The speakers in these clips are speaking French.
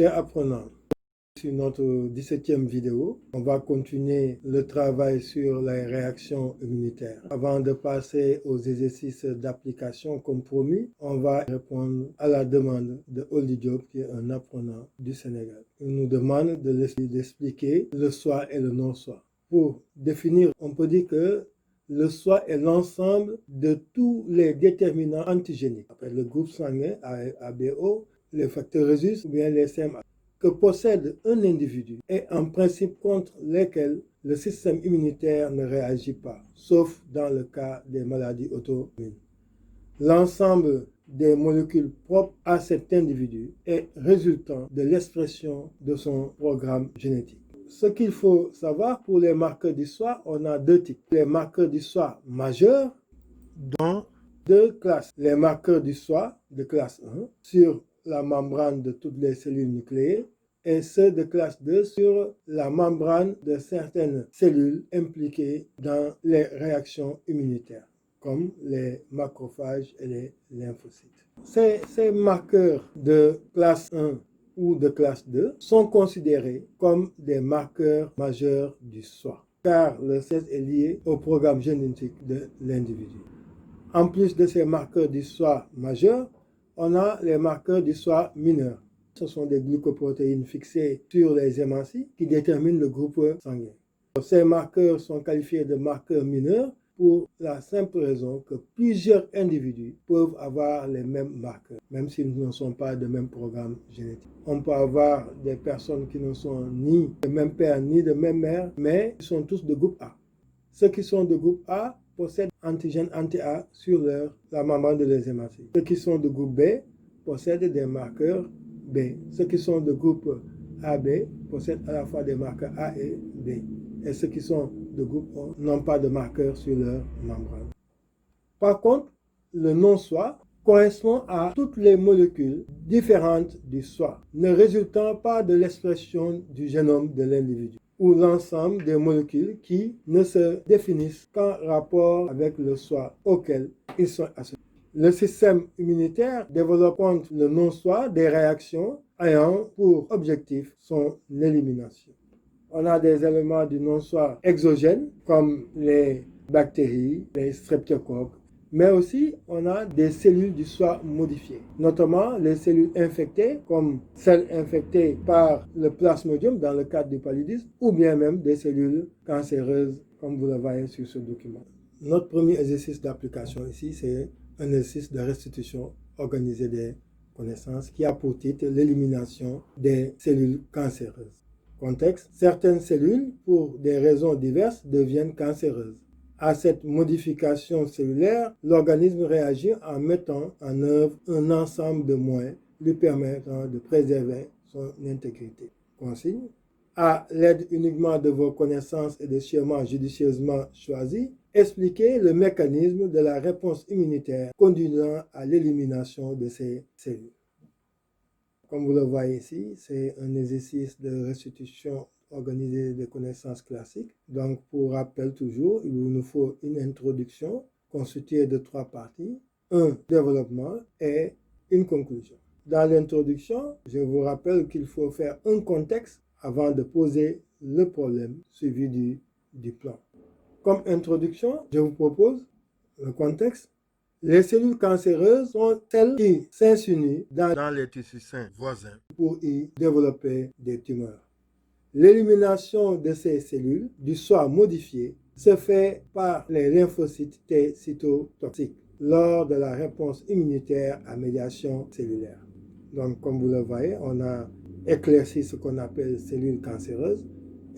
Chers apprenants, sur notre 17e vidéo, on va continuer le travail sur les réactions immunitaires. Avant de passer aux exercices d'application comme promis, on va répondre à la demande de Oli Diop, qui est un apprenant du Sénégal. Il nous demande d'expliquer le soi et le non-soi. Pour définir, on peut dire que le soi est l'ensemble de tous les déterminants antigéniques, après le groupe sanguin ABO, les facteurs rhésus ou bien les CMA, que possède un individu et en principe contre lesquels le système immunitaire ne réagit pas, sauf dans le cas des maladies auto-immunes. L'ensemble des molécules propres à cet individu est résultant de l'expression de son programme génétique. Ce qu'il faut savoir pour les marqueurs du soi, on a deux types. Les marqueurs du soi majeurs, dont deux classes. Les marqueurs du soi de classe 1 sur la membrane de toutes les cellules nucléées et ceux de classe 2 sur la membrane de certaines cellules impliquées dans les réactions immunitaires, comme les macrophages et les lymphocytes. Ces marqueurs de classe 1 ou de classe 2 sont considérés comme des marqueurs majeurs du soi, car le sexe est lié au programme génétique de l'individu. En plus de ces marqueurs du soi majeurs, on a les marqueurs du soi mineurs. Ce sont des glucoprotéines fixées sur les hématies qui déterminent le groupe sanguin. Ces marqueurs sont qualifiés de marqueurs mineurs pour la simple raison que plusieurs individus peuvent avoir les mêmes marqueurs, même s'ils ne sont pas de même programme génétique. On peut avoir des personnes qui ne sont ni de même père ni de même mère, mais ils sont tous de groupe A. Ceux qui sont de groupe A possèdent antigène anti-A sur la membrane de leurs hématies. Ceux qui sont de groupe B possèdent des marqueurs B. Ceux qui sont de groupe AB possèdent à la fois des marqueurs A et B. Et ceux qui sont de groupe O n'ont pas de marqueurs sur leur membrane. Par contre, le non-soi correspond à toutes les molécules différentes du soi, ne résultant pas de l'expression du génome de l'individu, ou l'ensemble des molécules qui ne se définissent qu'en rapport avec le soi auquel ils sont associés. Le système immunitaire développe contre le non-soi des réactions ayant pour objectif son élimination. On a des éléments du non-soi exogènes comme les bactéries, les streptocoques, mais aussi on a des cellules du soi modifiées, notamment les cellules infectées comme celles infectées par le plasmodium dans le cadre du paludisme ou bien même des cellules cancéreuses comme vous le voyez sur ce document. Notre premier exercice d'application ici, c'est un exercice de restitution organisée des connaissances qui a pour titre l'élimination des cellules cancéreuses. Contexte, certaines cellules, pour des raisons diverses, deviennent cancéreuses. À cette modification cellulaire, l'organisme réagit en mettant en œuvre un ensemble de moyens lui permettant de préserver son intégrité. Consigne, à l'aide uniquement de vos connaissances et de schémas judicieusement choisis, expliquez le mécanisme de la réponse immunitaire conduisant à l'élimination de ces cellules. Comme vous le voyez ici, c'est un exercice de restitution organisée des connaissances classiques. Donc, pour rappel toujours, il nous faut une introduction constituée de 3 parties, un développement et une conclusion. Dans l'introduction, je vous rappelle qu'il faut faire un contexte avant de poser le problème suivi du plan. Comme introduction, je vous propose le contexte. Les cellules cancéreuses sont celles qui s'insinuent dans les tissus sains voisins pour y développer des tumeurs. L'élimination de ces cellules du soi modifié se fait par les lymphocytes T cytotoxiques lors de la réponse immunitaire à médiation cellulaire. Donc, comme vous le voyez, on a éclairci ce qu'on appelle cellules cancéreuses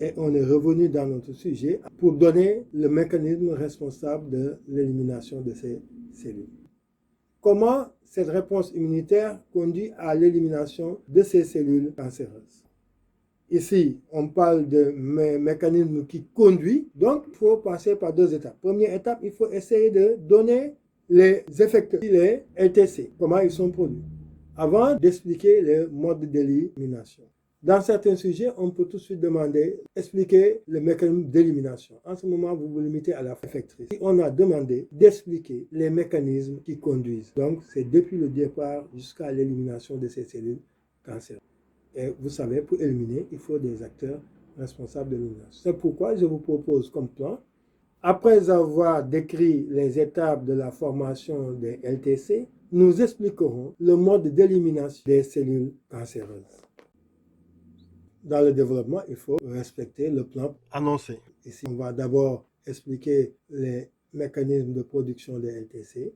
et on est revenu dans notre sujet pour donner le mécanisme responsable de l'élimination de ces cellules. Comment cette réponse immunitaire conduit à l'élimination de ces cellules cancéreuses? Ici, on parle de mécanisme qui conduit, donc il faut passer par 2 étapes. Première étape, il faut essayer de donner les effecteurs, les LTC, comment ils sont produits, avant d'expliquer le mode d'élimination. Dans certains sujets, on peut tout de suite demander, expliquer le mécanisme d'élimination. En ce moment, vous vous limitez à la effectrice. On a demandé d'expliquer les mécanismes qui conduisent. Donc, c'est depuis le départ jusqu'à l'élimination de ces cellules cancéreuses. Et vous savez, pour éliminer, il faut des acteurs responsables de l'élimination. C'est pourquoi je vous propose comme plan, après avoir décrit les étapes de la formation des LTC, nous expliquerons le mode d'élimination des cellules cancéreuses. Dans le développement, il faut respecter le plan annoncé. Ici, on va d'abord expliquer les mécanismes de production des LTC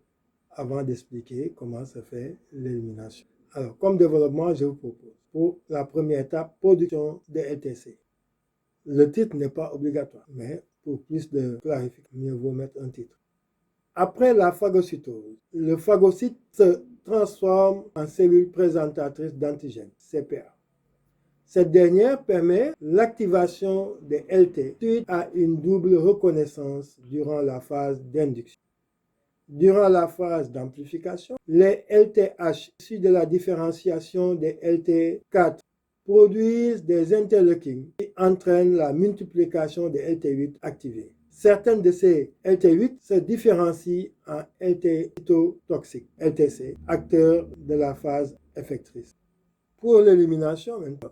avant d'expliquer comment se fait l'élimination. Alors, comme développement, je vous propose pour la première étape, production des LTC. Le titre n'est pas obligatoire, mais pour plus de clarification, mieux vaut mettre un titre. Après la phagocytose, le phagocyte se transforme en cellule présentatrice d'antigènes, CPA. Cette dernière permet l'activation des LT suite à une double reconnaissance durant la phase d'induction. Durant la phase d'amplification, les LTH issus de la différenciation des LT4 produisent des interleukines qui entraînent la multiplication des LT8 activés. Certaines de ces LT8 se différencient en LT cytotoxiques, LTC, acteurs de la phase effectrice. Pour l'élimination, maintenant,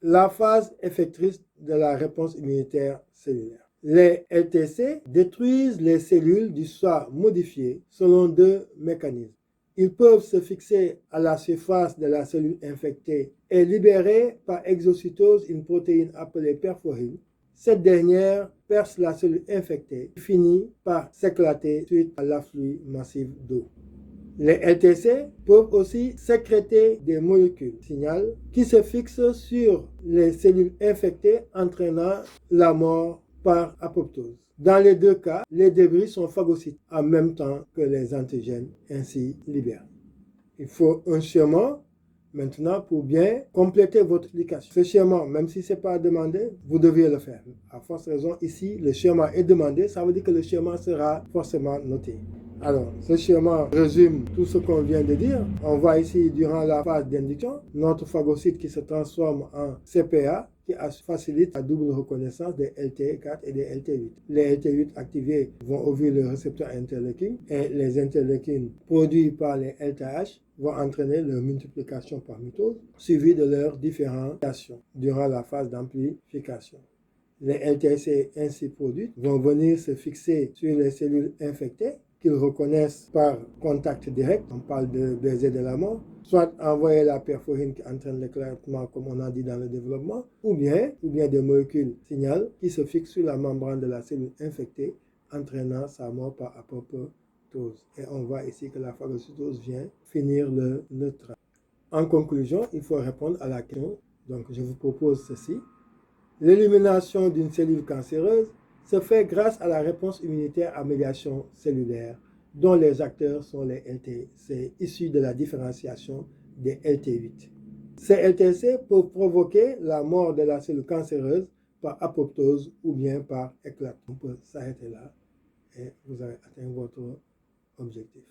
la phase effectrice de la réponse immunitaire cellulaire. Les LTC détruisent les cellules du soi modifiées selon deux mécanismes. Ils peuvent se fixer à la surface de la cellule infectée et libérer par exocytose une protéine appelée perforine. Cette dernière perce la cellule infectée et finit par s'éclater suite à l'afflux massif d'eau. Les LTC peuvent aussi sécréter des molécules signal qui se fixent sur les cellules infectées entraînant la mort par apoptose. Dans les deux cas, les débris sont phagocytés en même temps que les antigènes ainsi libérés. Il faut un schéma maintenant pour bien compléter votre explication. Ce schéma, même si ce n'est pas demandé, vous deviez le faire. À force raison, ici, le schéma est demandé, ça veut dire que le schéma sera forcément noté. Alors, ce schéma résume tout ce qu'on vient de dire. On voit ici, durant la phase d'induction, notre phagocyte qui se transforme en CPA, qui facilite la double reconnaissance des LT4 et des LT8. Les LT8 activés vont ouvrir le récepteur interleukine et les interleukines produits par les LTH vont entraîner leur multiplication par mitose, suivie de leur différenciation durant la phase d'amplification. Les LTC ainsi produites vont venir se fixer sur les cellules infectées qu'ils reconnaissent par contact direct, on parle de baiser de la mort, soit envoyer la perforine qui entraîne l'éclatement comme on a dit dans le développement, ou bien des molécules signal qui se fixent sur la membrane de la cellule infectée, entraînant sa mort par apoptose. Et on voit ici que la phagocytose vient finir le travail. En conclusion, il faut répondre à la question, donc je vous propose ceci. L'élimination d'une cellule cancéreuse se fait grâce à la réponse immunitaire à médiation cellulaire, dont les acteurs sont les LTC issus de la différenciation des LT8. Ces LTC peuvent provoquer la mort de la cellule cancéreuse par apoptose ou bien par éclatement. On peut s'arrêter là et vous avez atteint votre objectif.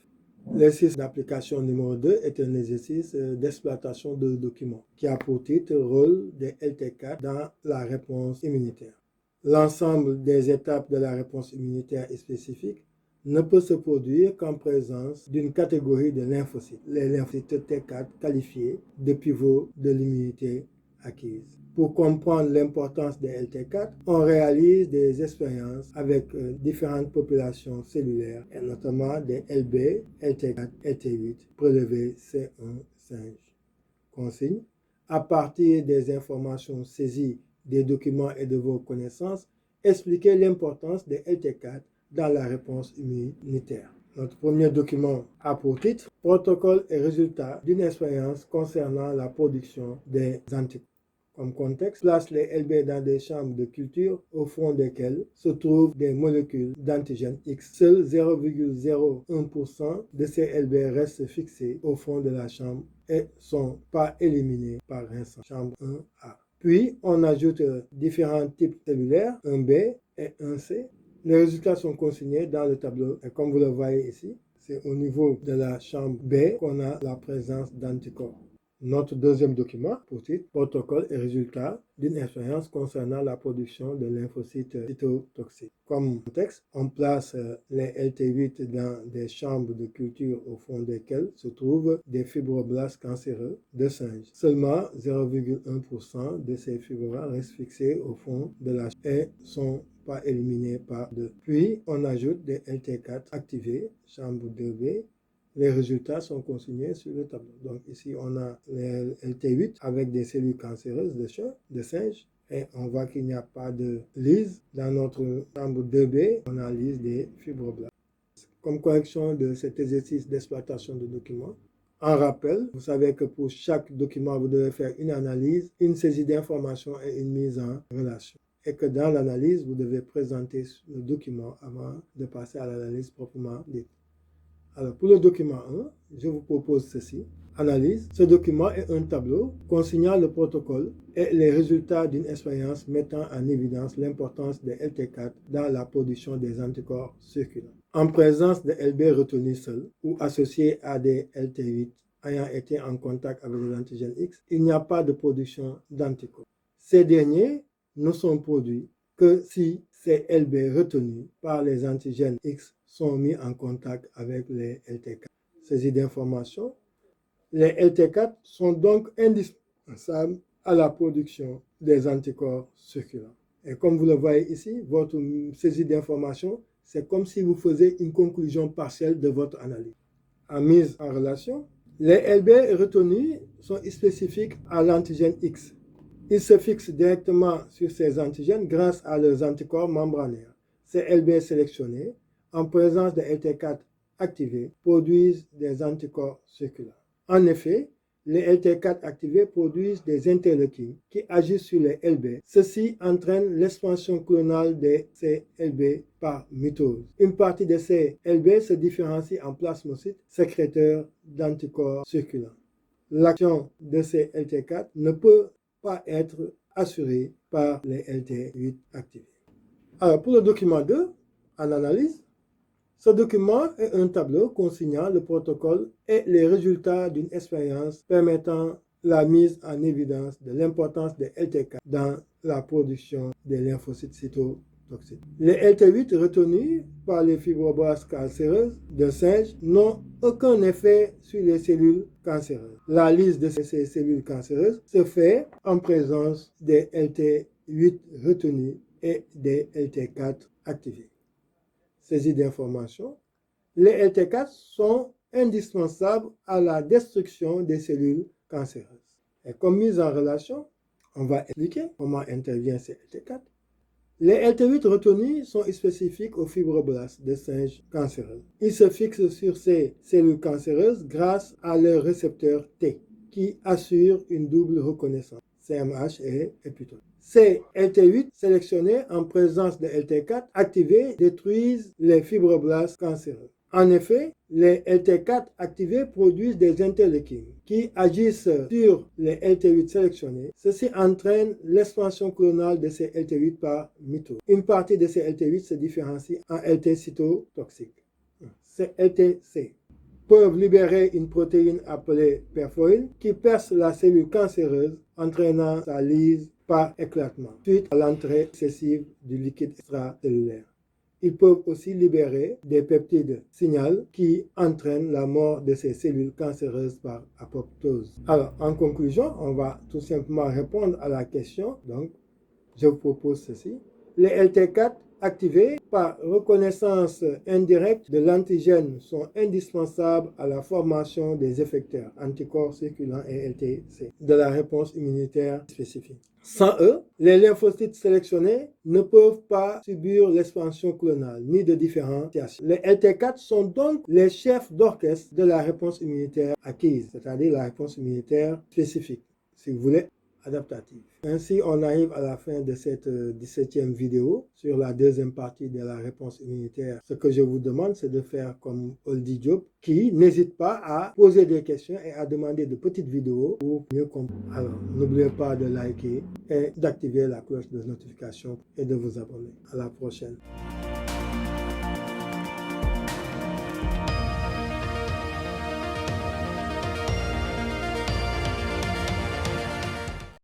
L'exercice d'application numéro 2 est un exercice d'exploitation de documents qui a pour titre rôle des LT4 dans la réponse immunitaire. L'ensemble des étapes de la réponse immunitaire spécifique ne peut se produire qu'en présence d'une catégorie de lymphocytes, les lymphocytes T4 qualifiés de pivot de l'immunité acquise. Pour comprendre l'importance des LT4, on réalise des expériences avec différentes populations cellulaires, et notamment des LB, LT4, LT8, prélevés C1 singe. Consigne: à partir des informations saisies des documents et de vos connaissances, expliquez l'importance des LT4 dans la réponse immunitaire. Notre premier document a pour titre « Protocole et résultats d'une expérience concernant la production des anticorps ». Comme contexte, place les LB dans des chambres de culture au fond desquelles se trouvent des molécules d'antigène X. Seuls 0,01% de ces LB restent fixés au fond de la chambre et sont pas éliminés par rinçage. Chambre 1A. Puis, on ajoute différents types cellulaires, 1B et 1C. Les résultats sont consignés dans le tableau et comme vous le voyez ici, c'est au niveau de la chambre B qu'on a la présence d'anticorps. Notre deuxième document, pour titre, protocole et résultats d'une expérience concernant la production de lymphocytes cytotoxiques. Comme texte, on place les LT8 dans des chambres de culture au fond desquelles se trouvent des fibroblastes cancéreux de singes. Seulement 0,1% de ces fibroblastes restent fixés au fond de la chambre et sont pas éliminés par deux. Puis, on ajoute des LT4 activés, chambre 2B. Les résultats sont consignés sur le tableau. Donc ici, on a les LT8 avec des cellules cancéreuses de singes. Et on voit qu'il n'y a pas de lyse. Dans notre chambre 2B, on a lyse des fibroblastes. Comme correction de cet exercice d'exploitation de documents, en rappel, vous savez que pour chaque document, vous devez faire une analyse, une saisie d'informations et une mise en relation. Et que dans l'analyse, vous devez présenter le document avant de passer à l'analyse proprement dite. Alors, pour le document 1, je vous propose ceci. Analyse. Ce document est un tableau consignant le protocole et les résultats d'une expérience mettant en évidence l'importance des LT4 dans la production des anticorps circulants. En présence de LB retenus seuls ou associés à des LT8 ayant été en contact avec les antigènes X, il n'y a pas de production d'anticorps. Ces derniers ne sont produits que si ces LB retenus par les antigènes X sont mis en contact avec les LT4. Saisie d'informations. Les LT4 sont donc indispensables à la production des anticorps circulants. Et comme vous le voyez ici, votre saisie d'informations, c'est comme si vous faisiez une conclusion partielle de votre analyse. En mise en relation, les LB retenus sont spécifiques à l'antigène X. Ils se fixent directement sur ces antigènes grâce à leurs anticorps membranaires. Ces LB sélectionnés, en présence de LT4 activés, produisent des anticorps circulants. En effet, les LT4 activés produisent des interleukines qui agissent sur les LB. Ceci entraîne l'expansion clonale de ces LB par mitose. Une partie de ces LB se différencie en plasmocytes sécréteurs d'anticorps circulants. L'action de ces LT4 ne peut pas être assurée par les LT8 activés. Alors, pour le document 2, en analyse, ce document est un tableau consignant le protocole et les résultats d'une expérience permettant la mise en évidence de l'importance des LT4 dans la production des lymphocytes cytotoxiques. Les LT8 retenus par les fibroblastes cancéreuses de singes n'ont aucun effet sur les cellules cancéreuses. La lyse de ces cellules cancéreuses se fait en présence des LT8 retenus et des LT4 activés. Saisie d'informations. Les LT4 sont indispensables à la destruction des cellules cancéreuses. Et comme mise en relation, on va expliquer comment intervient ces LT4. Les LT8 retenus sont spécifiques aux fibroblastes de singes cancéreux. Ils se fixent sur ces cellules cancéreuses grâce à leur récepteur T, qui assure une double reconnaissance, CMH et épitope. Ces LT8 sélectionnés en présence de LT4 activés détruisent les fibroblastes cancéreux. En effet, les LT4 activés produisent des interleukines qui agissent sur les LT8 sélectionnés. Ceci entraîne l'expansion clonale de ces LT8 par mitose. Une partie de ces LT8 se différencie en LT cytotoxiques. Ces LTC peuvent libérer une protéine appelée perfoïne qui perce la cellule cancéreuse, entraînant sa lyse par éclatement, suite à l'entrée excessive du liquide extracellulaire. Ils peuvent aussi libérer des peptides signal qui entraînent la mort de ces cellules cancéreuses par apoptose. Alors, en conclusion, on va tout simplement répondre à la question. Donc, je vous propose ceci. Les LT4 activés par reconnaissance indirecte de l'antigène sont indispensables à la formation des effecteurs anticorps circulants et LTC de la réponse immunitaire spécifique. Sans eux, les lymphocytes sélectionnés ne peuvent pas subir l'expansion clonale ni de différenciation. Les LT4 sont donc les chefs d'orchestre de la réponse immunitaire acquise, c'est-à-dire la réponse immunitaire spécifique, si vous voulez, adaptative. Ainsi, on arrive à la fin de cette 17e vidéo sur la deuxième partie de la réponse immunitaire. Ce que je vous demande, c'est de faire comme Oldie Diop, qui n'hésite pas à poser des questions et à demander de petites vidéos pour mieux comprendre. Alors, n'oubliez pas de liker et d'activer la cloche de notification et de vous abonner. À la prochaine.